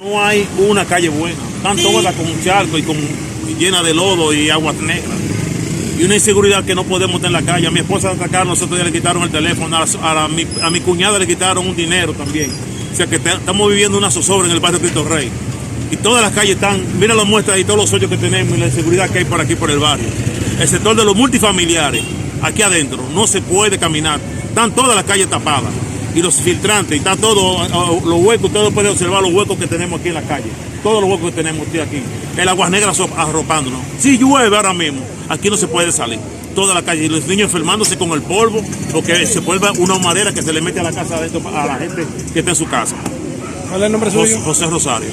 No hay una calle buena, están todas con charco y llena de lodo y aguas negras. Y una inseguridad que no podemos tener en la calle. A mi esposa la atacaron, nosotros ya le quitaron el teléfono, a mi cuñada le quitaron un dinero también. O sea que estamos viviendo una zozobra en el barrio Cristo Rey. Y todas las calles están, mira las muestras y todos los hoyos que tenemos y la inseguridad que hay por aquí por el barrio. El sector de los multifamiliares, aquí adentro, no se puede caminar. Están todas las calles tapadas. Y los filtrantes, está todo, los huecos, ustedes pueden observar los huecos que tenemos aquí en la calle, todos los huecos que tenemos aquí, el aguas negras arropándonos. Si llueve ahora mismo, aquí no se puede salir, toda la calle, y los niños enfermándose con el polvo, porque se vuelve una humareda que se le mete a la casa adentro a la gente que está en su casa. ¿Cuál es el nombre suyo? José Rosario.